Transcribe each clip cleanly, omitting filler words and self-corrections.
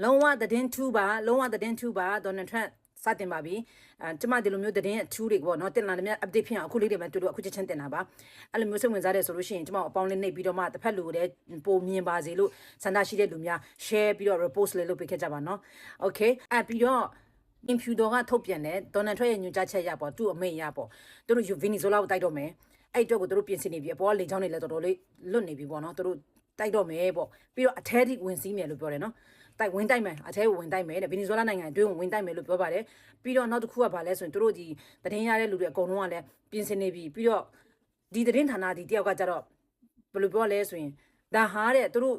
လုံးဝသတင်းထူးပါလုံးဝသတင်းထူးပါဒေါ်နယ်ထရန့်စတင်ပါပြီကျမဒီလိုမျိုးသတင်းအထူးတွေပေါ့နော်တင်လာတယ်မြတ် update ဖြစ်အောင်အခုလေးတွေမှတူတူအခုချက်ချင်းတင်တာပါအဲ့လိုမျိုးစိတ်ဝင်စားတယ်ဆိုလို့ရှိရင်ကျမအပေါင်းလေးနှိပ်ပြီးတော့မှတစ်ဖက်လူတွေပုံမြင်ပါစေလို့ဆန္ဒရှိတဲ့လူများ share ပြီးတော့ repost လေးလုပ်ပေးခဲ့ကြပါနော် okay ပြီးတော့ impudor ကထုတ်ပြန်တယ်ဒေါ်နယ်ထရန့်ရဲ့ညွှန်ကြားချက်ရပေါ့သူ့အမိန့်ရပေါ့သူတို့ဗီနီဇိုလာကိုတိုက်တော့မယ်အဲ့အတွက်ကိုသူတို့ပြင်ဆင်နေပြီအပေါ်ကလေချောင်းတွေလည်းတော်တော်လေးလွတ်နေပြီပေါ့နော်သူတို့တိုက်တော့မယ်ပေါ့ပြီးတော့အထဲထိဝင်စီးမယ်လို့ပြောတယ်နော်တိုက်ဝင်တိုက်မယ်အထဲကိုဝင်တိုက်မယ်တဲ့ဗီနီဇွဲလားနိုင်ငံအတွင်းကိုဝင်တိုက်မယ်လို့ပြောပါတယ်ပြီးတော့နောက်တစ်ခုကဘာလဲဆိုရင်တို့ဒီသတင်းရတဲ့လူတွေအကုန်လုံးကလည်းပြင်ဆင်နေပြီပြီးတော့ဒီသတင်းဌာနဒီတယောက်ကကြတော့ဘယ်လိုပြောလဲဆိုရင်ဒါဟာတဲ့တို့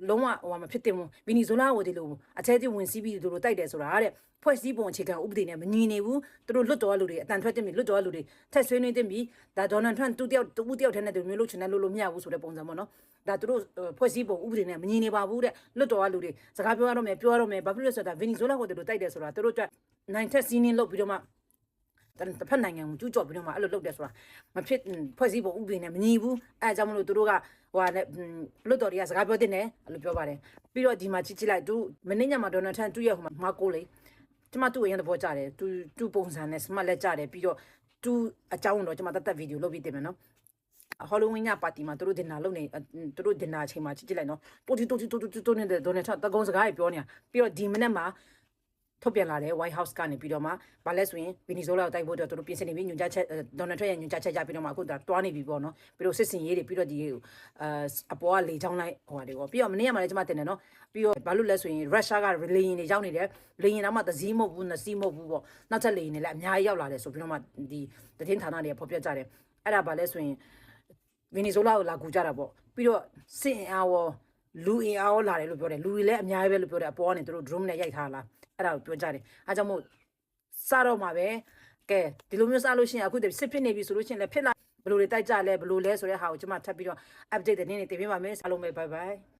လုံးဝဟိုမဖြစ်တင်ဘူးဗီနီဇွဲလားကိုဒီလိုအထဲထိဝင်စီးပြီးတို့တိုက်တယ်ဆိုတာတဲ့ဖွဲ့စည်းပုံအခြေခံဥပဒေနဲ့မညီနေဘူးတို့လွတ်တော်လူတွေအတန်ထွက်တင်ပြီးလွတ်တော်လူတွေထက်ဆွေးနွေးတင်ပြီးဒါဒေါ်နယ်ထရန့်တူတယောက်ထဲနဲ့တူမျိုးလို့ချင်တယ်လို့မရဘူးဆိုတဲ့ပုံစံပေါ့နော်ဒါတို့ဖွဲ့စည်းပုံဥပဒေနဲ့မညီနေပါဘူးတဲ့လွတ်တော်လူတွေစကားပြောရတော့မယ်ဘာဖြစ်လို့ဆိုတာဗီနီဇွဲလားကိုတို့တိုက်တယ်ဆိုတာတို့အတွက်နိုင်ထက်စီးနင်းလုပ်ပြီးတော့မှတစ်ဖက်နိုင်ငံကိုကျူးကျော်ပြီးတော့မှအဲ့လိုလုပ်တယ်ဆိုတာမဖြစ်ဖွဲ့စည်းပုံဥပဒေနဲ့မညီဘူးအဲအကြောင်းမလို့တို့ကဟိုဟာနဲ့လွတ်တော်တွေကစကားပြောတင်တယ်အဲ့လိုပြောပါတယ်ပြီးတော့ဒီမှာကြည့်လိုက်သူမနေ့ညမှာဒေါ်နယ်ထရန့်သူ့ရဲ့ဟိုမှာကိုလေကျမသူ့အရင်သဘောကျတယ်သူပုံစံနဲ့စမတ်လက်ကျတယ်ပြီးတော့သူအကြောင်းတော့ကျမတက်ဗီဒီယိုလုပ်ပြီးတင်မယ်နော်ဟောလိုဝင်းညပါတီမှာတို့ဒင်နာလုပ်နေတို့ဒင်နာအချိန်မှာကြည့်လိုက်နော်တိုးနေတဲ့ဒေါ်နယ်ထရန့်တကုံစကားတွေပြောနေတာပြီးတော့ဒီမနေ့မှာထုတ်ပြန်လာတယ် White House ကနေပြီးတော့မှဗာလဲဆိုရင်ဗီနီဇိုလာကိုတိုက်ဖို့တို့ပြင်ဆင်နေပြီးညွှန်ကြားချက်ဒေါ်နယ်ထရန့်ရဲ့ညွှန်ကြားချက်ရပြီးတော့မှအခုဒါတွားနေပြီပေါ့နော်ပြီးတော့စစ်စင်ရေးတွေပြီးတော့ဒီအပေါ်ကလေချောင်းလိုက်ဟိုဟာတွေပေါ့ပြီးတော့မနေ့ကမှလည်းကျမတင်တယ်နော်ပြီးတော့ဘာလို့လဲဆိုရင်ရုရှားကလေရင်တွေရောက်နေတယ်လေရင်တော့မှသစည်းမဟုတ်ဘူးနစီးမဟုတ်ဘူးပေါ့နောက်ထပ်လေရင်တွေလည်းအများကြီးရောက်လာတယ်ဆိုပြီးတော့မှဒီသတင်းဌာနတွေကဖော်ပြကြတယ်အဲ့ဒါဗာလဲဆိုရင်ဗီနီဇိုလာကိုလာကူကြတာပေါ့ပြီးတော့စစ်အင်အားရောလူအင်အားရောလာတယ်လို့ပြောတယ်လူတွေလည်းအများကြီးပဲလို့ပြောတယ်အပေါ်ကနေသူတို့ drone နဲ့ရိုက်ထားလားအဲ့ဒါကိုပြောကြတယ်အားကြောင့်မို့စတော့မှာပဲကဲဒီလိုမျိုးစလို့ရှိရင်အခုတည်းစစ်ဖြစ်နေပြီဆိုလို့ရှိရင်လည်းဖြစ်လာဘယ်လိုတွေတိုက်ကြလဲဘယ်လိုလဲဆိုတဲ့ဟာကိုကျွန်မထပ်ပြီးတော့ update တဲ့နေ့တင်ပြပါမယ်အားလုံးပဲ bye bye